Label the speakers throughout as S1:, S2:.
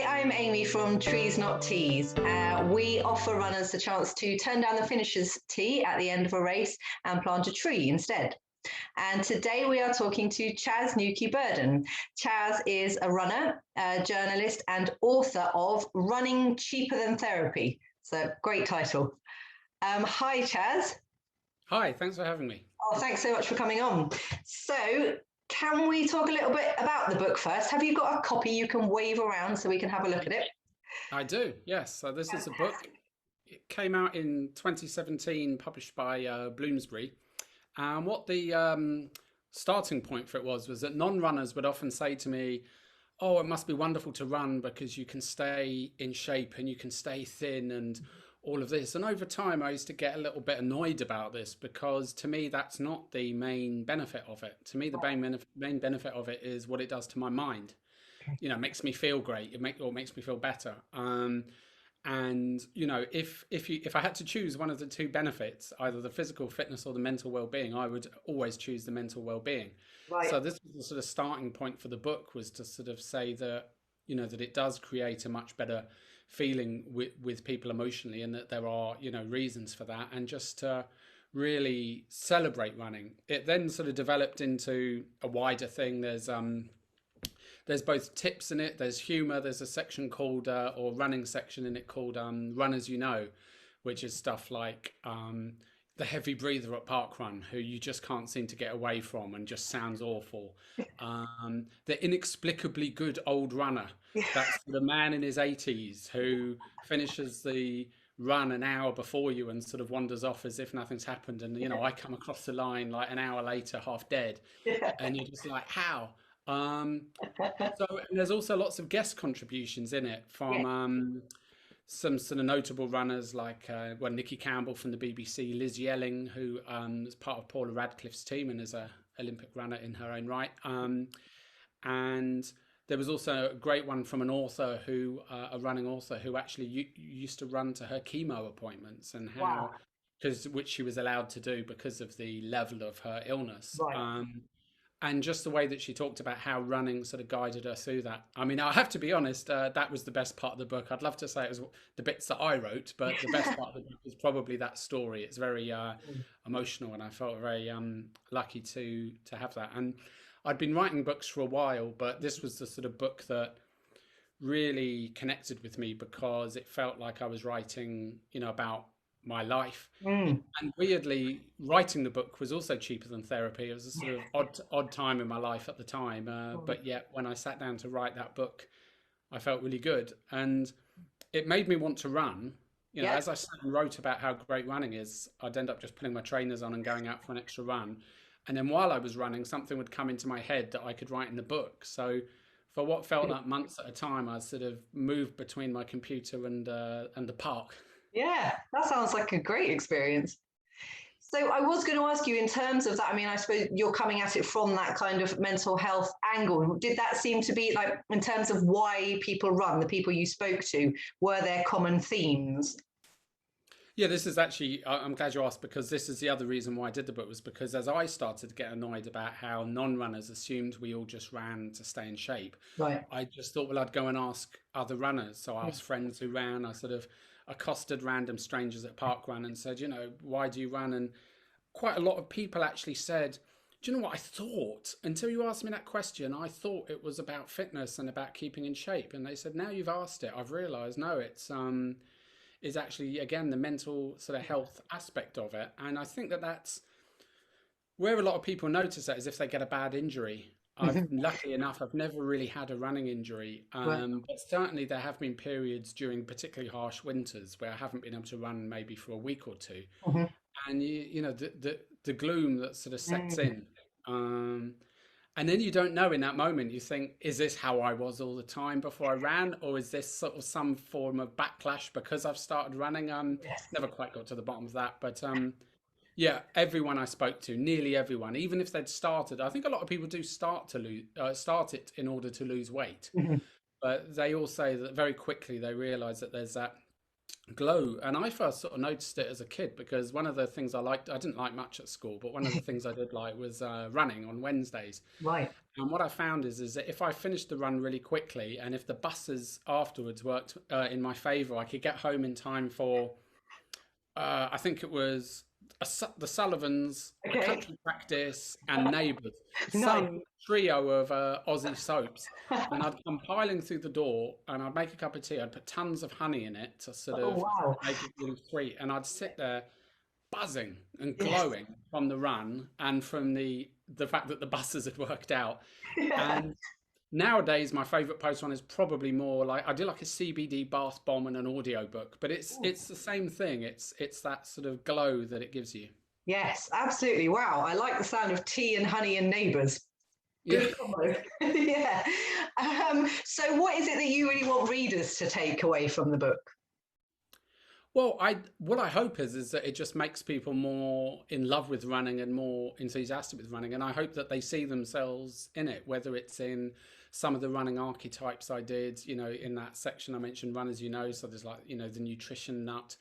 S1: Hi, I'm Amy from Trees Not Tees. We offer runners the chance to turn down the finisher's tee at the end of a race and plant a tree instead. And today we are talking to Chaz Newkey-Burden. Chaz is a runner, a journalist, and author of Running Cheaper Than Therapy. So, great title. Hi, Chaz.
S2: Hi, thanks for having me.
S1: Oh, thanks so much for coming on. So, can we talk a little bit about the book first? Have you got a copy you can wave around so we can have a look at it?
S2: I do, yes. So this is a book. It came out in 2017, published by Bloomsbury. And what the starting point for it was that non-runners would often say to me, "Oh, it must be wonderful to run because you can stay in shape and you can stay thin and all of this." And over time, I used to get a little bit annoyed about this because to me, that's not the main benefit of it. To me, the main benefit of it is what it does to my mind. You know, it makes me feel great. Or makes me feel better. And you know, if I had to choose one of the two benefits, either the physical fitness or the mental well-being, I would always choose the mental well-being.
S1: Right.
S2: So this was the sort of starting point for the book, was to sort of say that, you know, that it does create a much better feeling with people emotionally, and that there are, you know, reasons for that, and just to really celebrate running. It then sort of developed into a wider thing. There's both tips in it, there's humor, there's a section called or running section in it called Run As You Know, which is stuff like the heavy breather at parkrun who you just can't seem to get away from and just sounds awful. The inexplicably good old runner, that's the man in his 80s who finishes the run an hour before you and sort of wanders off as if nothing's happened. And, you know, I come across the line like an hour later, half dead,
S1: Yeah.
S2: and you're just like, how? Um, so and there's also lots of guest contributions in it
S1: Yeah.
S2: from some sort of notable runners like Nikki Campbell from the BBC, Liz Yelling, who is part of Paula Radcliffe's team and is a Olympic runner in her own right. And there was also a great one from an author who, a running author who actually used to run to her chemo appointments, and
S1: Wow.
S2: how, because which she was allowed to do because of the level of her illness.
S1: Right.
S2: And just the way that she talked about how running sort of guided her through that. I mean, I have to be honest, that was the best part of the book. I'd love to say it was the bits that I wrote, but the best part of the book is probably that story. It's very emotional, and I felt very lucky to have that. And I'd been writing books for a while, but this was the sort of book that really connected with me because it felt like I was writing, you know, about my life.
S1: Mm.
S2: And weirdly, writing the book was also cheaper than therapy. It was a sort of odd time in my life at the time, but yet when I sat down to write that book, I felt really good, and it made me want to run. You know,
S1: Yeah.
S2: as I sat and wrote about how great running is, I'd end up just putting my trainers on and going out for an extra run. And then while I was running, something would come into my head that I could write in the book. So for what felt like months at a time, I sort of moved between my computer and the park.
S1: Yeah, that sounds like a great experience. So I was going to ask you in terms of that, I mean, I suppose you're coming at it from that kind of mental health angle. Did that seem to be like, in terms of why people run, the people you spoke to, were there common themes?
S2: Yeah, this is actually, I'm glad you asked, because this is the other reason why I did the book, was because as I started to get annoyed about how non-runners assumed we all just ran to stay in shape,
S1: Right.
S2: I just thought, well, I'd go and ask other runners. So I asked friends who ran, I sort of accosted random strangers at parkrun and said, you know, why do you run? And quite a lot of people actually said, do you know what I thought? Until you asked me that question, I thought it was about fitness and about keeping in shape. And they said, now you've asked it, I've realized, no, it's is actually, again, the mental sort of health aspect of it. And I think that that's where a lot of people notice that, is if they get a bad injury. I've luckily enough, I've never really had a running injury,
S1: Right.
S2: but certainly there have been periods during particularly harsh winters where I haven't been able to run maybe for a week or two,
S1: Mhm.
S2: and you know the gloom that sort of sets
S1: Mm.
S2: in. And then you don't know in that moment. You think, is this how I was all the time before I ran, or is this sort of some form of backlash because I've started running?
S1: Yes.
S2: Never quite got to the bottom of that, but yeah, everyone I spoke to, nearly everyone, even if they'd started, I think a lot of people do start it in order to lose weight,
S1: Mhm.
S2: but they all say that very quickly they realise that there's that glow. And I first sort of noticed it as a kid because one of the things I liked, I didn't like much at school, but one of the things I did like was running on Wednesdays.
S1: Right.
S2: And what I found is that if I finished the run really quickly and if the buses afterwards worked in my favor, I could get home in time for I think it was the Sullivans, a
S1: Okay.
S2: country practice, and Neighbours,
S1: Nice.
S2: some trio of Aussie soaps. And I'd come piling through the door, and I'd make a cup of tea. I'd put tons of honey in it to sort
S1: Oh,
S2: of
S1: wow.
S2: make it really sweet, and I'd sit there buzzing and
S1: Yes.
S2: glowing from the run and from the fact that the buses had worked out. And nowadays, my favorite post one is probably more like I do like a CBD bath bomb and an audio book, but it's the same thing. It's that sort of glow that it gives you.
S1: Yes, absolutely. Wow. I like the sound of tea and honey and neighbours.
S2: Yeah.
S1: Good combo. Yeah. So, what is it that you really want readers to take away from the book?
S2: Well, I what I hope is that it just makes people more in love with running and more enthusiastic with running, and I hope that they see themselves in it, whether it's in some of the running archetypes I did, in that section I mentioned, run as you know. So there's like, the nutrition nut,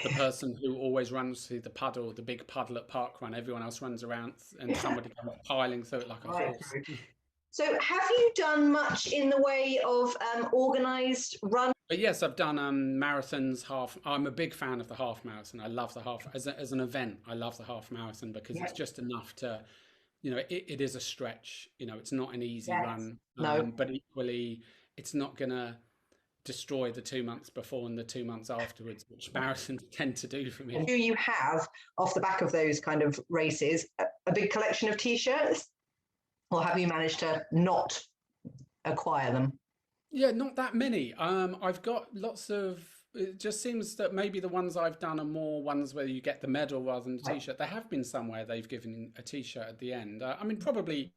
S2: the person who always runs through the puddle, the big puddle at parkrun. Everyone else runs around, and somebody comes piling through it like a
S1: Right.
S2: horse.
S1: So, have you done much in the way of organised run?
S2: But yes, I've done marathons, half. I'm a big fan of the half marathon. I love the half as an event. I love the half marathon because
S1: Yeah.
S2: it's just enough to, it is a stretch. It's not an easy
S1: Yes.
S2: run,
S1: No.
S2: but equally, it's not gonna destroy the 2 months before and the 2 months afterwards, which marathons tend to do for me.
S1: Do you have, off the back of those kind of races, a big collection of T-shirts, or have you managed to not acquire them?
S2: Yeah, not that many. I've got lots of. It just seems that maybe the ones I've done are more ones where you get the medal rather than the
S1: Right.
S2: t-shirt. There have been somewhere they've given a t-shirt at the end. I mean, probably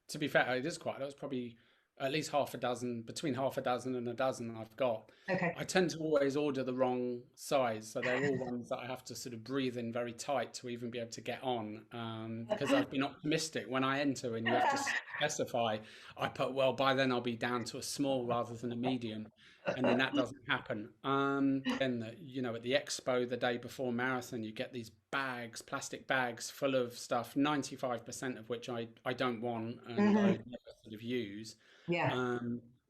S2: to be fair, it is quite. It was probably at least half a dozen, between half a dozen and a dozen I've got.
S1: Okay.
S2: I tend to always order the wrong size, so they're all ones that I have to sort of breathe in very tight to even be able to get on. Because I've been optimistic when I enter, and you have to specify. I put, well, by then I'll be down to a small rather than a medium, and then that doesn't happen. Then at the expo the day before marathon, you get these bags, plastic bags full of stuff, 95% of which I don't want and I
S1: Hmm.
S2: never sort of use.
S1: Yeah.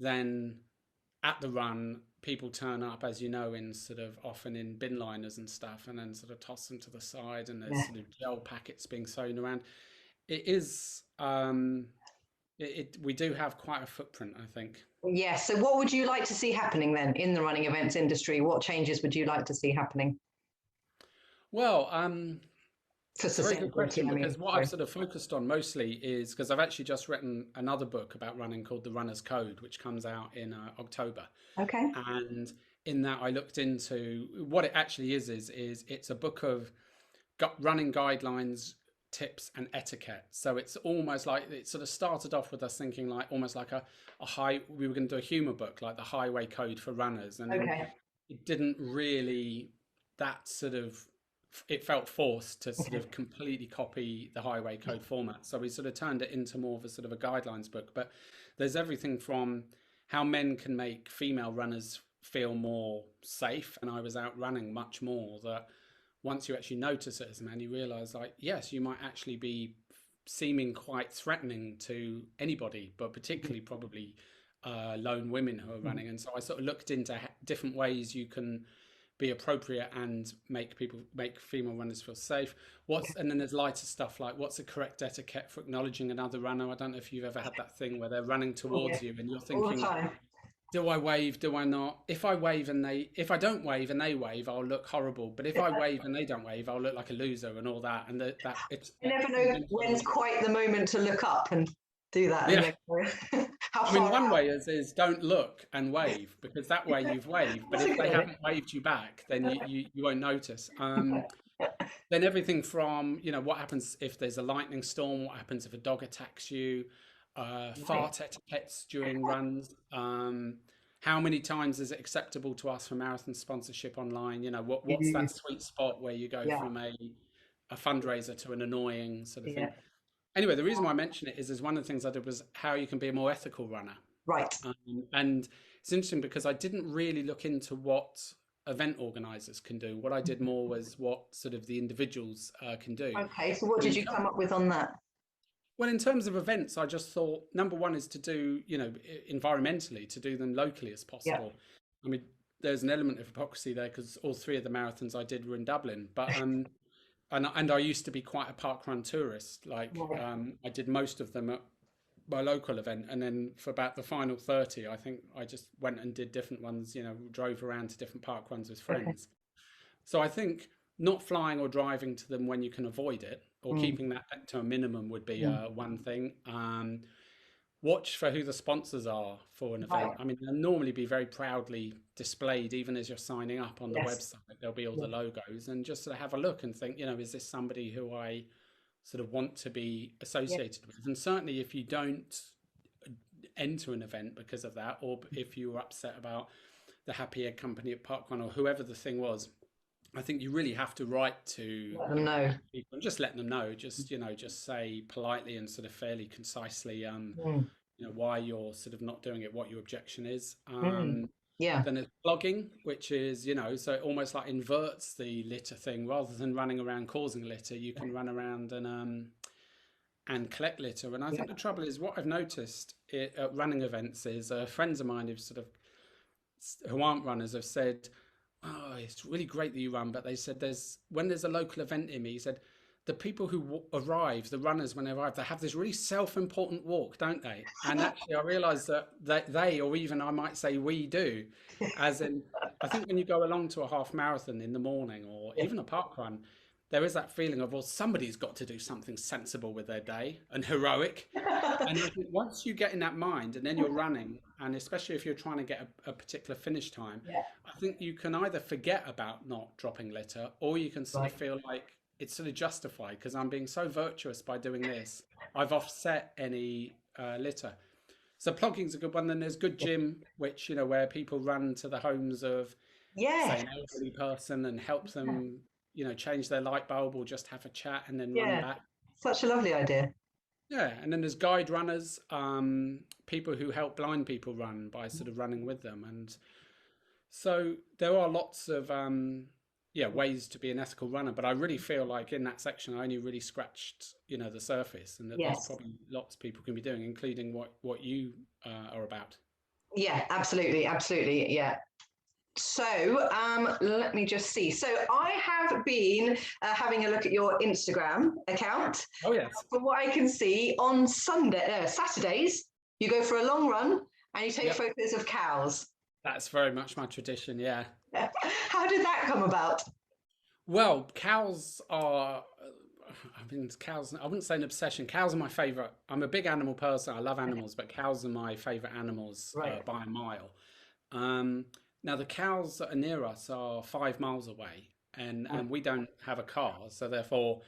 S2: Then at the run, people turn up, as you know, in sort of often in bin liners and stuff, and then sort of toss them to the side, and there's
S1: Yeah.
S2: sort of gel packets being thrown around. It is, we do have quite a footprint, I think.
S1: Yes. So, what would you like to see happening then in the running events industry? What changes would you like to see happening
S2: Well,
S1: for
S2: it's a very good
S1: sustainability?
S2: question
S1: I mean,
S2: because what I've
S1: sorry.
S2: sort of focused on mostly is because I've actually just written another book about running called The Runner's Code, which comes out in October.
S1: Okay.
S2: And in that, I looked into what it actually is it's a book of running guidelines, tips, and etiquette. So it's almost like it sort of started off with us thinking like almost like a high. We were going to do a humor book like the Highway Code for runners, and then
S1: Okay.
S2: it didn't really that sort of it felt forced to sort of completely copy the highway code format. So we sort of turned it into more of a sort of a guidelines book. But there's everything from how men can make female runners feel more safe. And I was out running much more that once you actually notice it as a man, you realize like, yes, you might actually be seeming quite threatening to anybody, but particularly probably lone women who are running. And so I sort of looked into different ways you can be appropriate and make female runners feel safe. And then there's lighter stuff like what's the correct etiquette for acknowledging another runner. I don't know if you've ever had that thing where they're running
S1: Oh, yeah.
S2: towards you and you're
S1: All the
S2: thinking,
S1: time.
S2: do I wave? Do I not? If I don't wave and they wave, I'll look horrible. But if I
S1: Yeah.
S2: wave and they don't wave, I'll look like a loser and all that. And that it's
S1: You never know when's quite the moment to look up and do that. And
S2: yeah.
S1: then how
S2: I mean,
S1: far
S2: one
S1: out?
S2: way is don't look and wave because that way you've waved. But
S1: That's a
S2: if
S1: good
S2: they
S1: idea.
S2: haven't waved you back, then you won't notice. Then everything from what happens if there's a lightning storm, what happens if a dog attacks you,
S1: Right.
S2: fart etiquettes during runs. How many times is it acceptable to ask for marathon sponsorship online? What's
S1: You-
S2: that sweet spot where you go
S1: Yeah.
S2: from a fundraiser to an annoying sort of thing.
S1: Yeah.
S2: Anyway, the reason why I mention it is one of the things I did was how you can be a more ethical runner.
S1: Right.
S2: And it's interesting because I didn't really look into what event organizers can do. What I did more was what sort of the individuals can do.
S1: Okay, so what did you come up with on that?
S2: Well, in terms of events, I just thought number one is to do, environmentally, to do them locally as possible. I mean, there's an element of hypocrisy there because all three of the marathons I did were in Dublin, but and I used to be quite a parkrun tourist. Like I did most of them at my local event, and then for about the final 30, I think I just went and did different ones. Drove around to different parkruns with friends. So I think not flying or driving to them when you can avoid it, or keeping that to a minimum would be one thing. Watch for who the sponsors are for an event. I mean, they'll normally be very proudly displayed, even as you're signing up on the website. There'll be all the logos, and just sort of have a look and think, is this somebody who I sort of want to be associated with? And certainly if you don't enter an event because of that, or if you were upset about the Happy Egg Company at Parkrun or whoever the thing was, I think you really have to write to
S1: let them know.
S2: People and just let them know. Just just say politely and sort of fairly concisely, why you're sort of not doing it, what your objection is. Then there's blogging, which is so it almost like inverts the litter thing. Rather than running around causing litter, you can run around and collect litter. And I think the trouble is, what I've noticed at running events is friends of mine who aren't runners have said, oh, it's really great that you run, but they said when there's a local event in me, he said, the people who arrive, the runners, when they arrive, they have this really self-important walk, don't they? And actually I realized that they, or even I might say we do, as in, I think when you go along to a half marathon in the morning or even a park run, there is that feeling of, well, somebody's got to do something sensible with their day and heroic. And I think once you get in that mind and then you're running, and especially if you're trying to get a particular finish time, I think you can either forget about not dropping litter, or you can sort of feel like it's sort of justified because I'm being so virtuous by doing this. I've offset any litter. So plugging's a good one. Then there's Good Gym, which, where people run to the homes of, say, an elderly person and help them, change their light bulb or just have a chat and then run back.
S1: Such a lovely idea.
S2: Yeah, and then there's guide runners, people who help blind people run by sort of running with them. And so there are lots of ways to be an ethical runner, but I really feel like in that section I only really scratched the surface, and that there's probably lots people can be doing, including what you are about. Yeah,
S1: absolutely, so let me just see. So I have been having a look at your Instagram account.
S2: Oh yes.
S1: From what I can see, on Saturdays you go for a long run and you take photos of cows.
S2: That's very much my tradition, yeah.
S1: How did that come about?
S2: Well, cows are, cows, I wouldn't say an obsession. Cows are my favourite. I'm a big animal person. I love animals, but cows are my favourite animals by a mile. Now, the cows that are near us are 5 miles away, and we don't have a car. So therefore,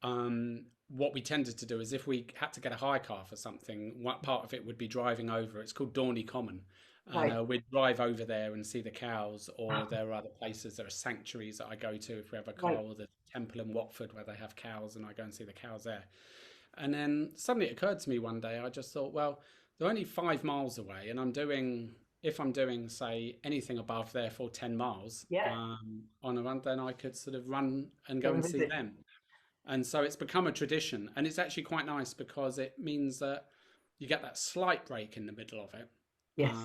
S2: what we tended to do is if we had to get a hire car for something, what part of it would be driving over. It's called Dorney Common. And we'd drive over there and see the cows, or there are other places, there are sanctuaries that I go to if we have a car, or the temple in Watford where they have cows, and I go and see the cows there. And then suddenly it occurred to me one day, I just thought, well, they're only 5 miles away, and if I'm doing, say, anything above, therefore 10 miles on a run, then I could sort of run and go and see them. And so it's become a tradition, and it's actually quite nice because it means that you get that slight break in the middle of it.
S1: Yes.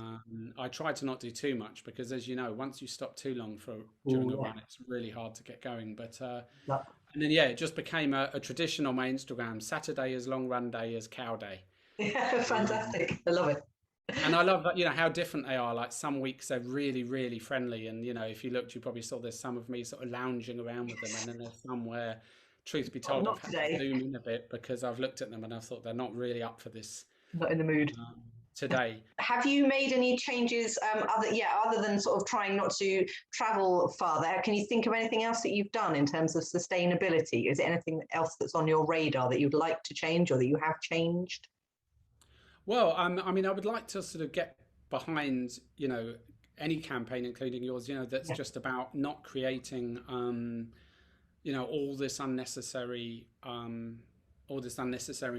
S2: I try to not do too much because, as you know, once you stop too long during a run, it's really hard to get going. But and then it just became a tradition on my Instagram. Saturday is long run day, is cow day.
S1: Yeah, fantastic. I love it.
S2: And I love that, how different they are. Like some weeks they're really, really friendly, and if you looked, you probably saw there's some of me sort of lounging around with them, and then there's some where, truth be told, I've had to zoom in a bit because I've looked at them and I've thought they're not really up for this.
S1: Not in the mood.
S2: Today.
S1: Have you made any changes other than sort of trying not to travel farther? Can you think of anything else that you've done in terms of sustainability? Is there anything else that's on your radar that you'd like to change or that you have changed?
S2: Well, I would like to sort of get behind, any campaign, including yours, that's just about not creating, all this unnecessary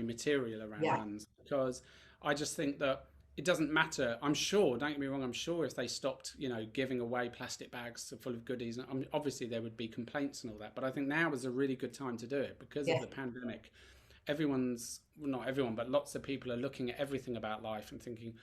S2: material around runs, because I just think that it doesn't matter. I'm sure, don't get me wrong, I'm sure if they stopped, giving away plastic bags full of goodies, obviously there would be complaints and all that. But I think now is a really good time to do it because of
S1: Yes.
S2: the pandemic. Everyone's, well, not everyone, but lots of people are looking at everything about life and thinking,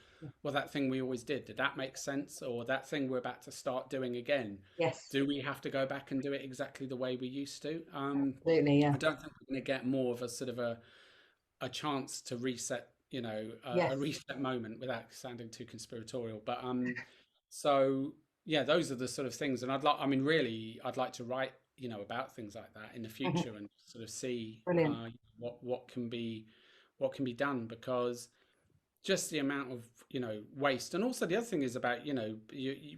S2: well, that thing we always did that make sense? Or that thing we're about to start doing again,
S1: Yes.
S2: do we have to go back and do it exactly the way we used to?
S1: Absolutely. Yeah.
S2: I don't think we're going to get more of a sort of a chance to reset,
S1: Yes.
S2: a reset moment without sounding too conspiratorial. But so yeah, those are the sort of things, and really, I'd like to write, about things like that in the future and sort of see
S1: Brilliant.
S2: what can be done, because just the amount of waste. And also the other thing is about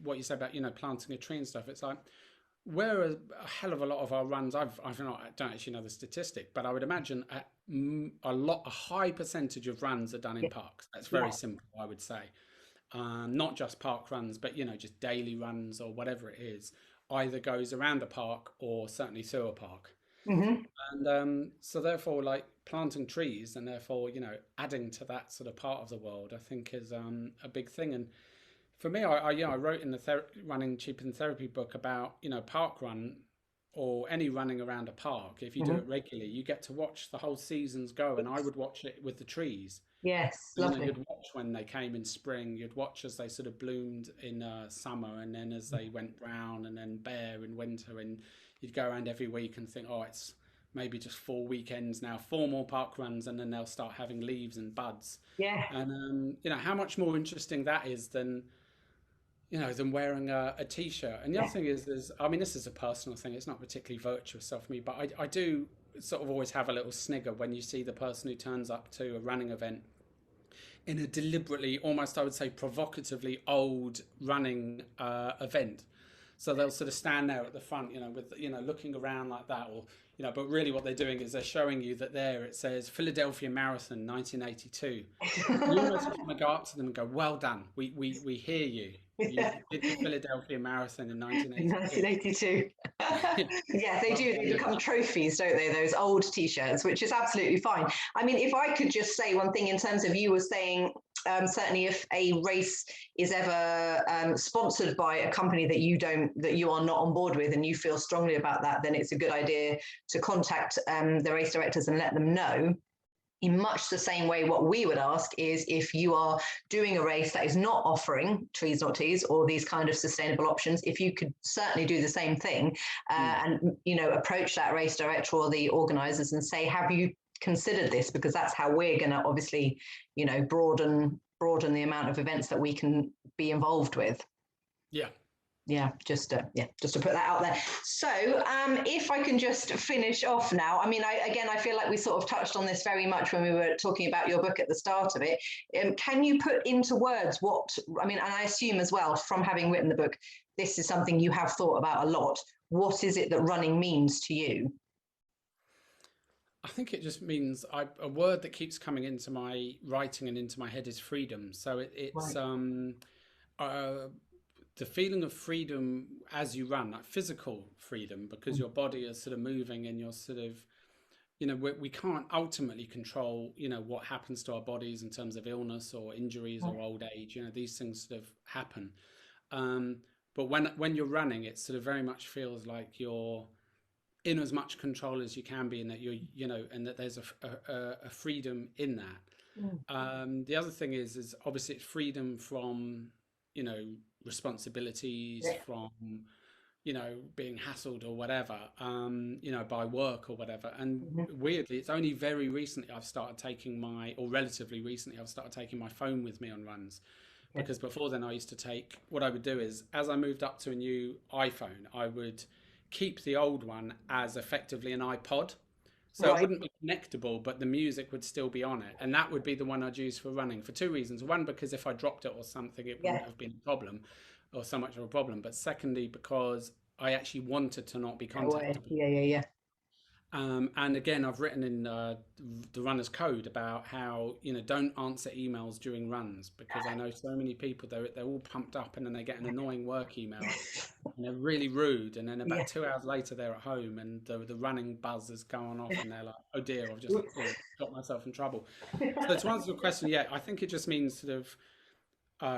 S2: what you say about planting a tree and stuff. It's like, where a hell of a lot of our runs, I don't actually know the statistic, but I would imagine a high percentage of runs are done in parks. That's very simple, I would say. Not just park runs, but just daily runs or whatever it is, either goes around the park or certainly through a park. And so therefore, like, planting trees and therefore adding to that sort of part of the world, I think is a big thing. And for me, I wrote in the Running Cheaper Than Therapy book about park run or any running around a park. If you do it regularly, you get to watch the whole seasons go, and I would watch it with the trees.
S1: Yes.
S2: And,
S1: Lovely.
S2: you'd watch when they came in spring, you'd watch as they sort of bloomed in summer, and then as they went brown and then bare in winter, and you'd go around every week and think, oh, it's maybe just 4 weekends now, 4 more park runs, and then they'll start having leaves and buds.
S1: Yeah.
S2: And how much more interesting that is than wearing a t-shirt. And the other thing is this is a personal thing, it's not particularly virtuous of me, but I do sort of always have a little snigger when you see the person who turns up to a running event in a deliberately, almost I would say provocatively old running event. So they'll sort of stand there at the front, with looking around like that, or but really what they're doing is they're showing you that there it says Philadelphia Marathon 1982. You almost want to go up to them and go, well done, we hear you. You did the Philadelphia Marathon in 1982.
S1: 1982. Yeah, they do. They become trophies, don't they? Those old T-shirts, which is absolutely fine. I mean, if I could just say one thing in terms of, you were saying, certainly if a race is ever sponsored by a company that you are not on board with, and you feel strongly about that, then it's a good idea to contact the race directors and let them know. In much the same way, what we would ask is, if you are doing a race that is not offering trees not teas or these kind of sustainable options, if you could certainly do the same thing and approach that race director or the organizers and say, have you considered this? Because that's how we're going to obviously broaden the amount of events that we can be involved with. Just to put that out there. So if I can just finish off now, I feel like we sort of touched on this very much when we were talking about your book at the start of it. Can you put into words and I assume as well, from having written the book, this is something you have thought about a lot. What is it that running means to you?
S2: I think it just means a word that keeps coming into my writing and into my head is freedom. So it's right. The feeling of freedom as you run, like physical freedom, because your body is sort of moving and you're sort of, we can't ultimately control, what happens to our bodies in terms of illness or injuries or old age. These things sort of happen. But when you're running, it sort of very much feels like you're in as much control as you can be, and that and that there's a freedom in that. The other thing is obviously it's freedom from, responsibilities, from being hassled or whatever, by work or whatever. And weirdly, it's only very recently relatively recently I've started taking my phone with me on runs, because before then I used to take, what I would do is, as I moved up to a new iPhone, I would keep the old one as effectively an iPod. So It wouldn't be connectable, but the music would still be on it. And that would be the one I'd use for running, for 2 reasons. One, because if I dropped it or something, it wouldn't have been a problem, or so much of a problem. But secondly, because I actually wanted to not be contactable. And again, I've written in the runner's code about how, don't answer emails during runs, because I know so many people, they're all pumped up, and then they get an annoying work email and they're really rude, and then about 2 hours later they're at home and the running buzz is going off and they're like, oh dear, I've just got myself in trouble. So to answer your question, I think it just means sort of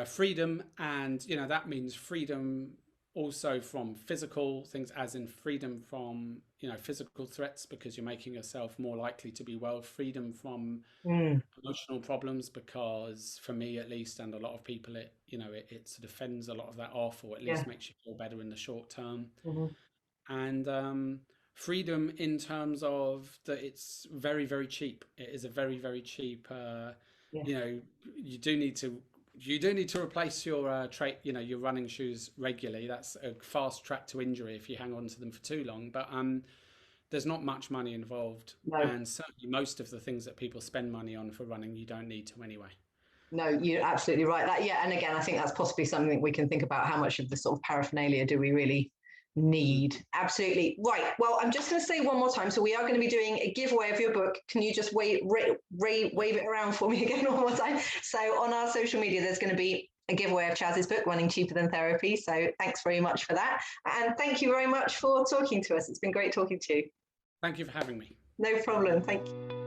S2: freedom, and that means freedom also from physical things, as in freedom from physical threats, because you're making yourself more likely to be well, freedom from emotional problems, because for me at least, and a lot of people, it sort of fends a lot of that off, or at least makes you feel better in the short term. And freedom in terms of that it's very, very cheap. It is a very, very cheap you do need to replace your your running shoes regularly. That's a fast track to injury if you hang on to them for too long. But there's not much money involved, and certainly most of the things that people spend money on for running, you don't need to anyway.
S1: No, you're absolutely right. And again, I think that's possibly something we can think about. How much of the sort of paraphernalia do we really need? Absolutely right. Well, I'm just going to say one more time. So we are going to be doing a giveaway of your book. Can you just wave it around for me again one more time? So on our social media, there's going to be a giveaway of Chaz's book, Running Cheaper Than Therapy. So thanks very much for that. And thank you very much for talking to us. It's been great talking to you.
S2: Thank you for having me.
S1: No problem. Thank you.